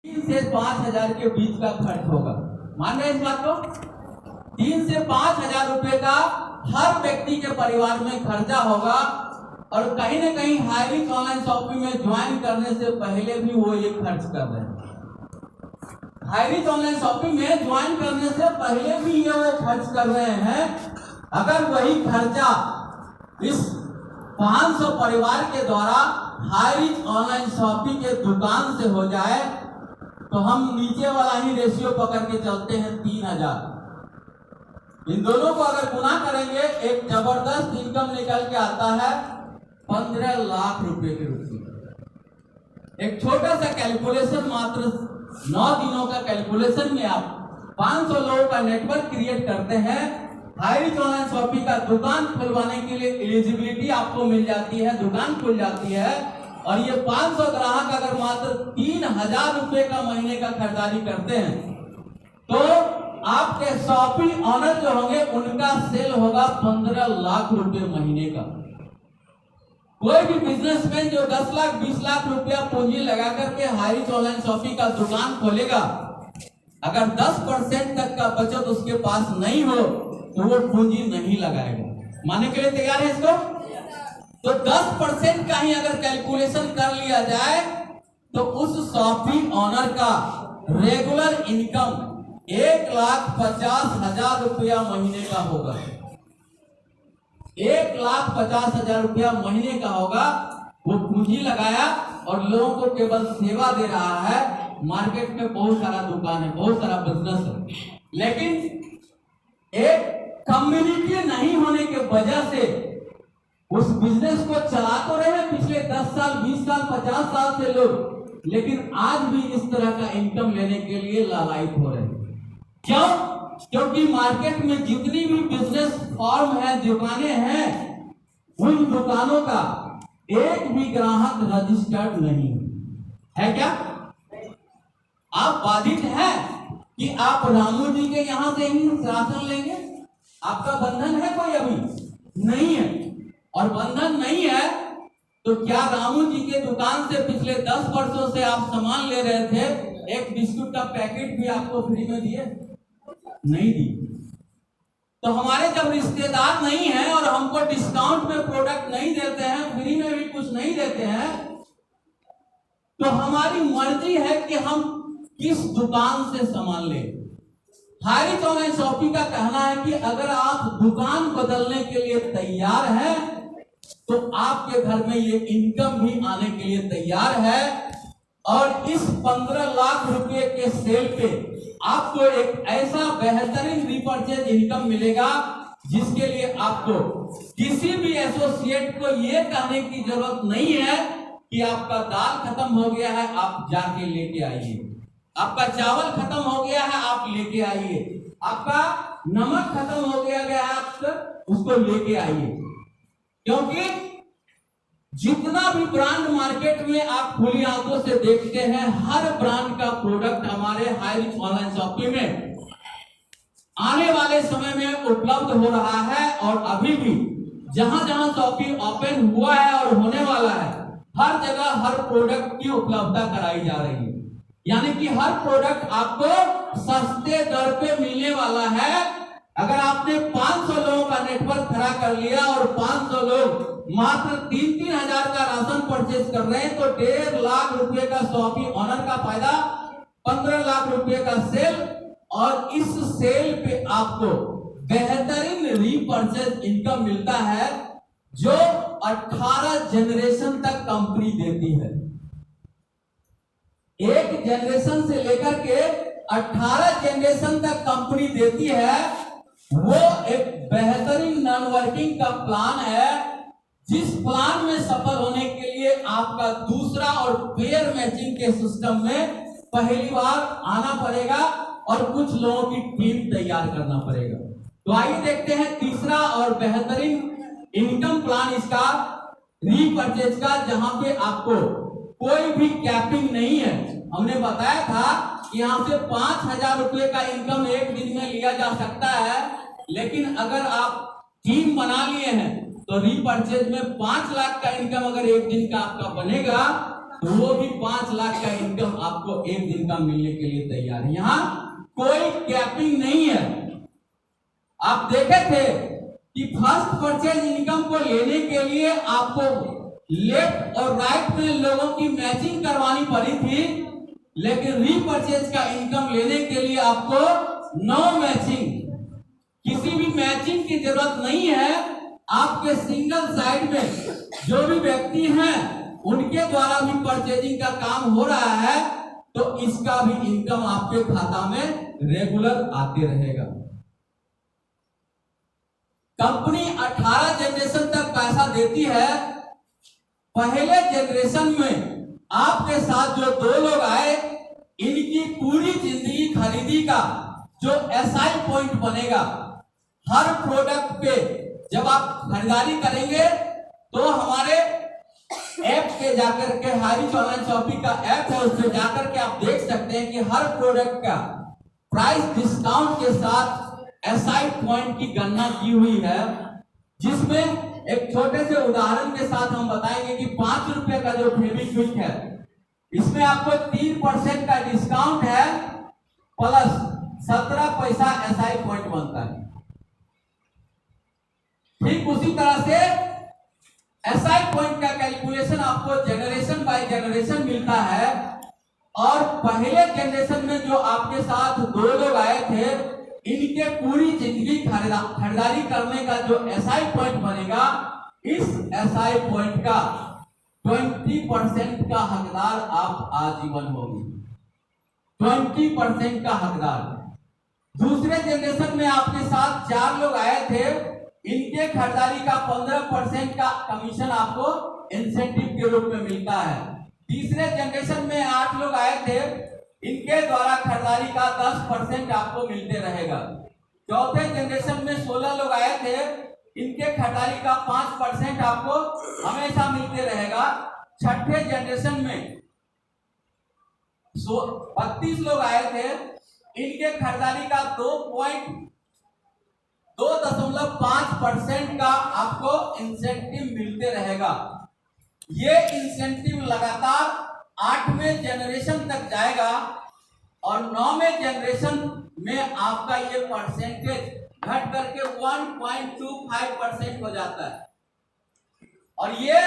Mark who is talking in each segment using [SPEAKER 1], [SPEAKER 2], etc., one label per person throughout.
[SPEAKER 1] 3 से 5,000 के बीच का खर्च होगा। मान रहे इस बात को? 3 से 5,000 रुपए का हर व्यक्ति के परिवार में खर्चा होगा। और कहीं ना कहीं हाईरिच ऑनलाइन शॉपिंग में ज्वाइन करने से पहले भी वो ये खर्च कर रहे हैं। हाईरिच ऑनलाइन शॉपिंग में ज्वाइन करने से पहले भी ये वो खर्च कर रहे हैं। अगर वही खर्चा इस 500 परिवार के द्वारा हाईरिच ऑनलाइन शॉपिंग के दुकान से हो जाए तो हम नीचे वाला ही रेशियो पकड़ के चलते हैं 3,000। इन दोनों को अगर गुना करेंगे एक जबरदस्त इनकम निकल के आता है 15 लाख रुपए के रूप में। एक छोटा सा कैलकुलेशन, मात्र 9 दिनों का कैलकुलेशन में आप 500 लोगों का नेटवर्क क्रिएट करते हैं। हाईरिच ऑनलाइन शॉपिंग का दुकान खुलवाने के लिए एलिजिबिलिटी आपको मिल जाती है, दुकान खुल जाती है। और ये 500 ग्राहक अगर मात्र 3,000 रुपए का महीने का खरीदारी करते हैं तो आपके शॉपिंग ऑनर जो होंगे उनका सेल होगा 15 लाख रुपए महीने का। कोई भी बिजनेसमैन जो 10 लाख 20 लाख रुपया पूंजी लगा करके हाईरिच ऑनलाइन शॉपिंग का दुकान खोलेगा, अगर 10% तक का बचत उसके पास नहीं हो तो वो पूंजी नहीं लगाएगा। मानने के लिए तैयार है इसको? तो 10% का ही अगर कैलकुलेशन कर लिया जाए तो उस शॉपिंग ऑनर का रेगुलर इनकम 1,50,000 रुपया महीने का होगा। 1,50,000 रुपया महीने का होगा। वो पूंजी लगाया और लोगों को केवल सेवा दे रहा है। मार्केट में बहुत सारा दुकान है, बहुत सारा बिजनेस है, लेकिन एक कम्युनिटी नहीं होने के वजह से उस बिजनेस को चला तो रहे हैं पिछले 10 साल 20 साल 50 साल से लोग, लेकिन आज भी इस तरह का इनकम लेने के लिए लालायित हो रहे हैं। क्यों? क्योंकि मार्केट में जितनी भी बिजनेस फॉर्म है, दुकानें हैं, उन दुकानों का एक भी ग्राहक रजिस्टर्ड नहीं है। क्या आप बाधित हैं कि आप रामू जी के यहां से ही राशन लेंगे? आपका बंधन है कोई? अभी नहीं है। और बंधन नहीं है तो क्या रामू जी के दुकान से पिछले 10 वर्षों से आप सामान ले रहे थे, एक बिस्कुट का पैकेट भी आपको फ्री में दिए? नहीं दिए। तो हमारे जब रिश्तेदार नहीं है और हमको डिस्काउंट में प्रोडक्ट नहीं देते हैं, फ्री में भी कुछ नहीं देते हैं, तो हमारी मर्जी है कि हम किस दुकान से सामान लें। हाईरिच ऑनलाइन शॉपिंग का कहना है कि अगर आप दुकान बदलने के लिए तैयार हैं तो आपके घर में ये इनकम भी आने के लिए तैयार है। और इस 15 लाख रुपए के सेल पे आपको एक ऐसा बेहतरीन रीपर्चेज इनकम मिलेगा जिसके लिए आपको किसी भी एसोसिएट को ये कहने की जरूरत नहीं है कि आपका दाल खत्म हो गया है, आप जाके लेके आइए। आपका चावल खत्म हो गया है, आप लेके आइए। आपका नमक खत्म हो गया है, आप उसको लेके आइए। क्योंकि जितना भी ब्रांड मार्केट में आप खुली आंखों से देखते हैं, हर ब्रांड का प्रोडक्ट हमारे हाईरिच ऑनलाइन शॉपिंग में आने वाले समय में उपलब्ध हो रहा है। और अभी भी जहां जहां शॉपिंग ओपन हुआ है और होने वाला है, हर जगह हर प्रोडक्ट की उपलब्धता कराई जा रही है। यानी कि हर प्रोडक्ट आपको सस्ते दर पे मिलने वाला है। अगर आपने 500 लोगों का नेटवर्क खड़ा कर लिया और 500 लोग मात्र 3-3 हजार का राशन परचेज कर रहे हैं तो 1.5 लाख रुपए का शॉपिंग ऑनर का फायदा, 15 लाख रुपए का सेल। और इस सेल पे आपको बेहतरीन रीपर्चेज इनकम मिलता है जो 18 जनरेशन तक कंपनी देती है। एक जनरेशन से लेकर के 18 जनरेशन तक कंपनी देती है। वो एक बेहतरीन नॉन वर्किंग का प्लान है जिस प्लान में सफल होने के लिए आपका दूसरा और पेयर मैचिंग के सिस्टम में पहली बार आना पड़ेगा और कुछ लोगों की टीम तैयार करना पड़ेगा। तो आइए देखते हैं तीसरा और बेहतरीन इनकम प्लान इसका रीपर्चेज का, जहां पे आपको कोई भी कैपिंग नहीं है। हमने बताया था कि यहाँ से 5,000 रुपए का इनकम एक दिन में लिया जा सकता है, लेकिन अगर आप टीम बना लिए हैं तो रीपर्चेज में 5 लाख का इनकम अगर एक दिन का आपका बनेगा तो वो भी 5 लाख का इनकम आपको एक दिन का मिलने के लिए तैयार है। यहाँ कोई कैपिंग नहीं है। आप देखे थे कि फर्स्ट परचेज इनकम को लेने के लिए आपको लेफ्ट और राइट में लोगों की मैचिंग करवानी पड़ी थी, लेकिन रीपरचेज का इनकम लेने के लिए आपको नो मैचिंग, किसी भी मैचिंग की जरूरत नहीं है। आपके सिंगल साइड में जो भी व्यक्ति हैं उनके द्वारा भी परचेजिंग का काम हो रहा है, तो इसका भी इनकम आपके खाता में रेगुलर आते रहेगा। कंपनी 18 जनरेशन तक पैसा देती है। पहले जनरेशन में आपके साथ जो 2 लोग आए, इनकी पूरी जिंदगी खरीदी का जो एसआई पॉइंट बनेगा, हर प्रोडक्ट पे जब आप खरीदारी करेंगे तो हमारे ऐप पे जाकर के, हाईरिच ऑनलाइन शॉपिंग का ऐप है, उससे जाकर के आप देख सकते हैं कि हर प्रोडक्ट का प्राइस डिस्काउंट के साथ एसआई पॉइंट की गणना की हुई है, जिसमें एक छोटे से उदाहरण के साथ हम बताएंगे कि 5 रुपए का जो फेविक्विक है, इसमें आपको 3% का डिस्काउंट है प्लस 17 पैसा एसआई पॉइंट बनता है। ठीक उसी तरह से एसआई पॉइंट का कैलकुलेशन आपको जनरेशन बाय जनरेशन मिलता है। और पहले जनरेशन में जो आपके साथ 2 लोग आए थे, इनके पूरी जिंदगी खरीदारी करने का जो एसआई पॉइंट बनेगा, इस एसआई पॉइंट का 20% का हकदार आप आजीवन होंगे। 20% का हकदार। दूसरे जनरेशन में आपके साथ 4 लोग आए थे, इनके खरीदारी का 15% का कमीशन आपको इंसेंटिव के रूप में मिलता है। तीसरे जनरेशन में 8 लोग आए थे, इनके द्वारा खरीदारी का 10% आपको मिलते रहेगा। चौथे जनरेशन में 16 लोग आए थे, इनके खरीदारी का 5% आपको हमेशा मिलते रहेगा। छठे जनरेशन में 32 लोग आए थे, इनके खरीदारी का 2.5% का आपको इंसेंटिव मिलते रहेगा। ये इंसेंटिव लगातार 8वें जनरेशन तक जाएगा और 9वें जनरेशन में आपका ये परसेंटेज घट करके 1.25% हो जाता है और ये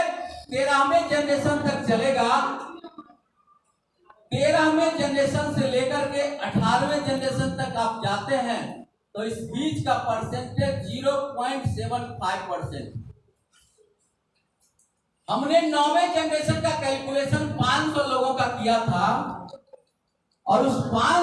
[SPEAKER 1] 13वें जनरेशन तक चलेगा। 13वें जनरेशन से लेकर के 18वें जनरेशन तक आप जाते हैं तो इस बीच का परसेंटेज 0.75%। हमने 9वें जनरेशन का कैलकुलेशन 500 लोगों का किया था और उस 500